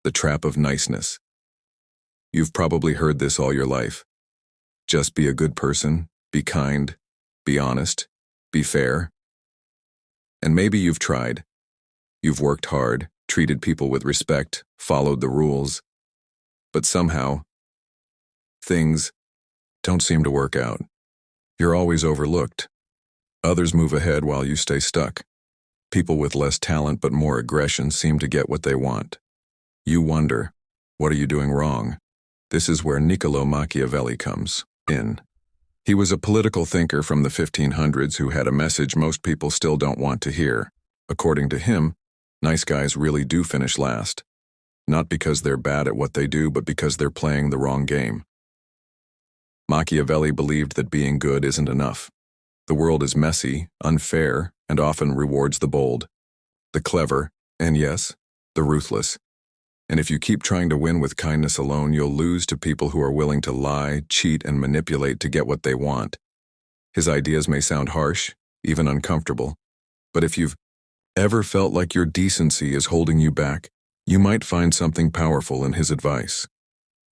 The Trap of Niceness. You've probably heard this all your life. Just be a good person, be kind, be honest, be fair. And maybe you've tried. You've worked hard, treated people with respect, followed the rules. But somehow, things don't seem to work out. You're always overlooked. Others move ahead while you stay stuck. People with less talent but more aggression seem to get what they want. You wonder, what are you doing wrong? This is where Niccolò Machiavelli comes in. He was a political thinker from the 1500s who had a message most people still don't want to hear. According to him, nice guys really do finish last. Not because they're bad at what they do, but because they're playing the wrong game. Machiavelli believed that being good isn't enough. The world is messy, unfair, and often rewards the bold, the clever, and yes, the ruthless. And if you keep trying to win with kindness alone, you'll lose to people who are willing to lie, cheat, and manipulate to get what they want. His ideas may sound harsh, even uncomfortable, but if you've ever felt like your decency is holding you back, you might find something powerful in his advice.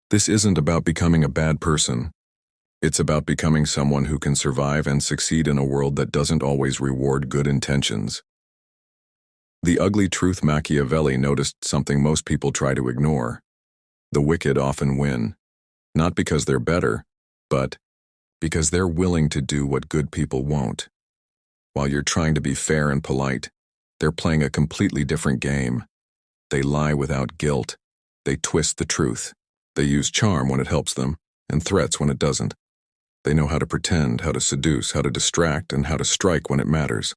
This isn't about becoming a bad person. It's about becoming someone who can survive and succeed in a world that doesn't always reward good intentions. The ugly truth: Machiavelli noticed something most people try to ignore. The wicked often win, not because they're better, but because they're willing to do what good people won't. While you're trying to be fair and polite, they're playing a completely different game. They lie without guilt. They twist the truth. They use charm when it helps them, and threats when it doesn't. They know how to pretend, how to seduce, how to distract, and how to strike when it matters.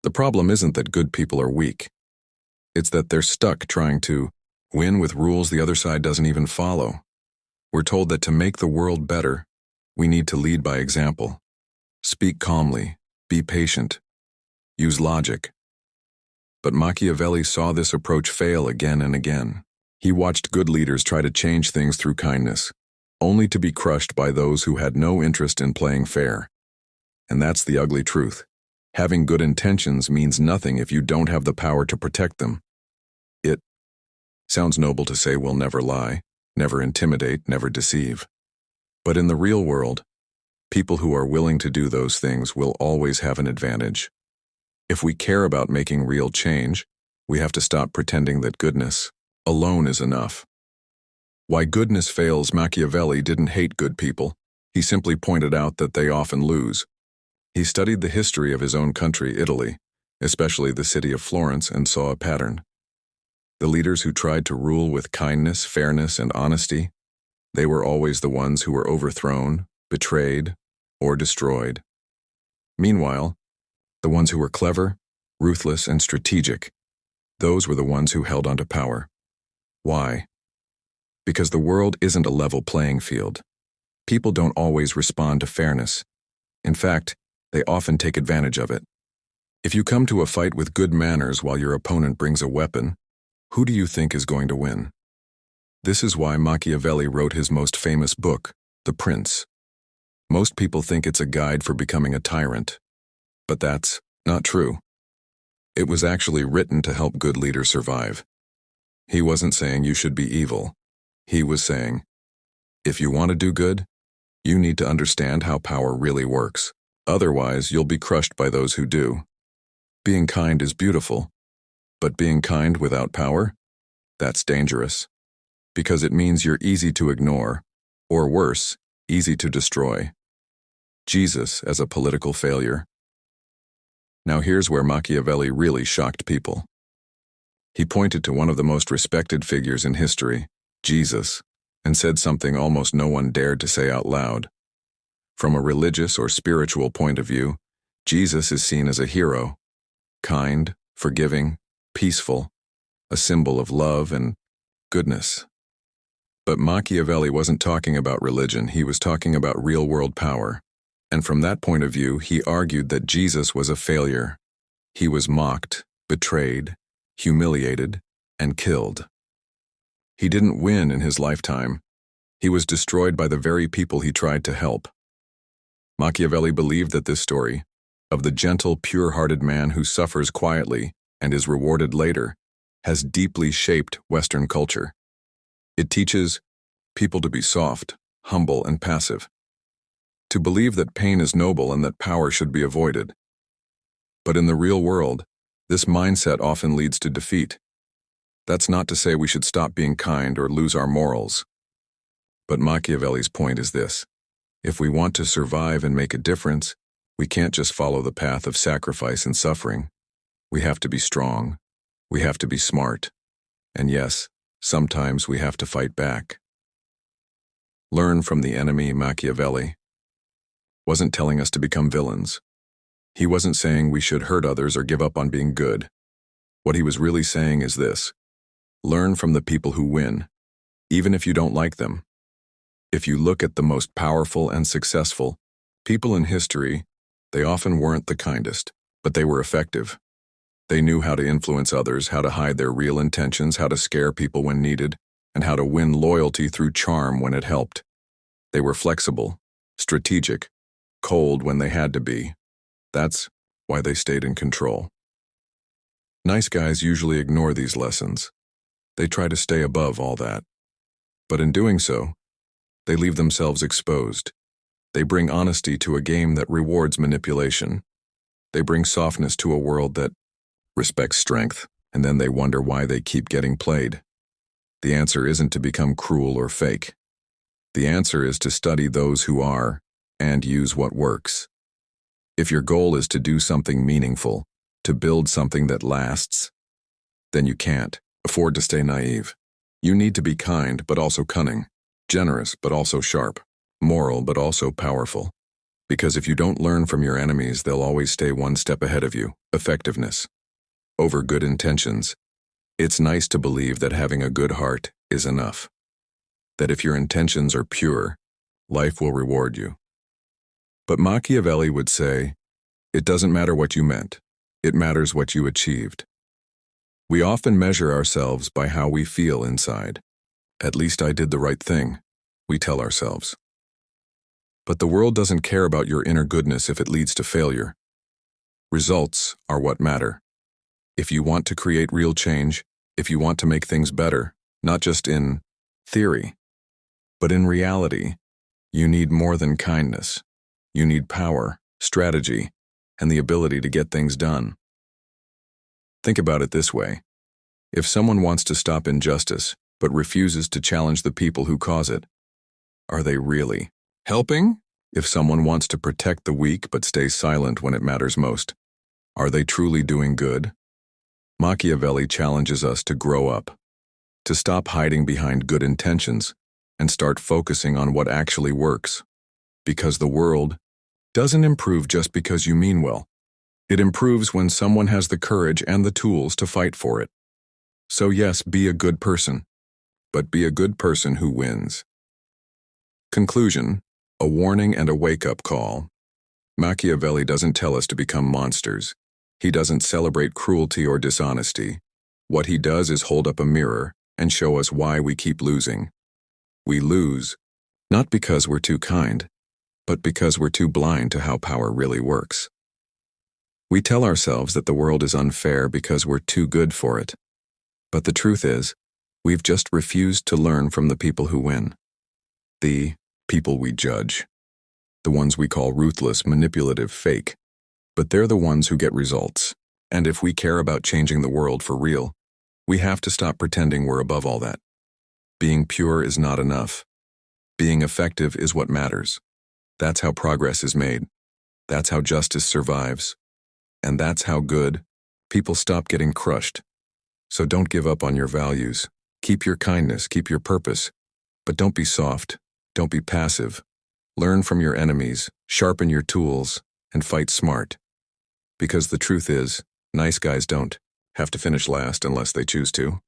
The problem isn't that good people are weak. It's that they're stuck trying to win with rules the other side doesn't even follow. We're told that to make the world better, we need to lead by example. Speak calmly, be patient, use logic. But Machiavelli saw this approach fail again and again. He watched good leaders try to change things through kindness, only to be crushed by those who had no interest in playing fair. And that's the ugly truth. Having good intentions means nothing if you don't have the power to protect them. It sounds noble to say we'll never lie, never intimidate, never deceive. But in the real world, people who are willing to do those things will always have an advantage. If we care about making real change, we have to stop pretending that goodness alone is enough. Why goodness fails: Machiavelli didn't hate good people. He simply pointed out that they often lose. He studied the history of his own country, Italy, especially the city of Florence, and saw a pattern. The leaders who tried to rule with kindness, fairness, and honesty, they were always the ones who were overthrown, betrayed, or destroyed. Meanwhile, the ones who were clever, ruthless, and strategic, those were the ones who held onto power. Why? Because the world isn't a level playing field. People don't always respond to fairness. In fact, they often take advantage of it. If you come to a fight with good manners while your opponent brings a weapon, who do you think is going to win? This is why Machiavelli wrote his most famous book, The Prince. Most people think it's a guide for becoming a tyrant, but that's not true. It was actually written to help good leaders survive. He wasn't saying you should be evil. He was saying, if you want to do good, you need to understand how power really works. Otherwise, you'll be crushed by those who do. Being kind is beautiful, but being kind without power? That's dangerous. Because it means you're easy to ignore, or worse, easy to destroy. Jesus as a political failure. Now here's where Machiavelli really shocked people. He pointed to one of the most respected figures in history, Jesus, and said something almost no one dared to say out loud. From a religious or spiritual point of view, Jesus is seen as a hero, kind, forgiving, peaceful, a symbol of love and goodness. But Machiavelli wasn't talking about religion, he was talking about real-world power. And from that point of view, he argued that Jesus was a failure. He was mocked, betrayed, humiliated, and killed. He didn't win in his lifetime. He was destroyed by the very people he tried to help. Machiavelli believed that this story, of the gentle, pure-hearted man who suffers quietly and is rewarded later, has deeply shaped Western culture. It teaches people to be soft, humble, and passive, to believe that pain is noble and that power should be avoided. But in the real world, this mindset often leads to defeat. That's not to say we should stop being kind or lose our morals. But Machiavelli's point is this: if we want to survive and make a difference, we can't just follow the path of sacrifice and suffering. We have to be strong. We have to be smart. And yes, sometimes we have to fight back. Learn from the enemy. Machiavelli wasn't telling us to become villains. He wasn't saying we should hurt others or give up on being good. What he was really saying is this: learn from the people who win, even if you don't like them. If you look at the most powerful and successful people in history, they often weren't the kindest, but they were effective. They knew how to influence others, how to hide their real intentions, how to scare people when needed, and how to win loyalty through charm when it helped. They were flexible, strategic, cold when they had to be. That's why they stayed in control. Nice guys usually ignore these lessons. They try to stay above all that. But in doing so, they leave themselves exposed. They bring honesty to a game that rewards manipulation. They bring softness to a world that respects strength, and then they wonder why they keep getting played. The answer isn't to become cruel or fake. The answer is to study those who are and use what works. If your goal is to do something meaningful, to build something that lasts, then you can't afford to stay naive. You need to be kind but also cunning, generous but also sharp, moral but also powerful. Because if you don't learn from your enemies, they'll always stay one step ahead of you. Effectiveness over good intentions. It's nice to believe that having a good heart is enough. That if your intentions are pure, life will reward you. But Machiavelli would say, it doesn't matter what you meant. It matters what you achieved. We often measure ourselves by how we feel inside. At least I did the right thing, we tell ourselves. But the world doesn't care about your inner goodness if it leads to failure. Results are what matter. If you want to create real change, if you want to make things better, not just in theory, but in reality, you need more than kindness. You need power, strategy, and the ability to get things done. Think about it this way. If someone wants to stop injustice, but refuses to challenge the people who cause it, are they really helping? If someone wants to protect the weak but stays silent when it matters most, are they truly doing good? Machiavelli challenges us to grow up, to stop hiding behind good intentions, and start focusing on what actually works. Because the world doesn't improve just because you mean well. It improves when someone has the courage and the tools to fight for it. So yes, be a good person, but be a good person who wins. Conclusion, a warning and a wake-up call. Machiavelli doesn't tell us to become monsters. He doesn't celebrate cruelty or dishonesty. What he does is hold up a mirror and show us why we keep losing. We lose, not because we're too kind, but because we're too blind to how power really works. We tell ourselves that the world is unfair because we're too good for it. But the truth is, we've just refused to learn from the people who win. The people we judge. The ones we call ruthless, manipulative, fake. But they're the ones who get results. And if we care about changing the world for real, we have to stop pretending we're above all that. Being pure is not enough. Being effective is what matters. That's how progress is made. That's how justice survives. And that's how good people stop getting crushed. So don't give up on your values. Keep your kindness, keep your purpose. But don't be soft. Don't be passive. Learn from your enemies, sharpen your tools, and fight smart. Because the truth is, nice guys don't have to finish last unless they choose to.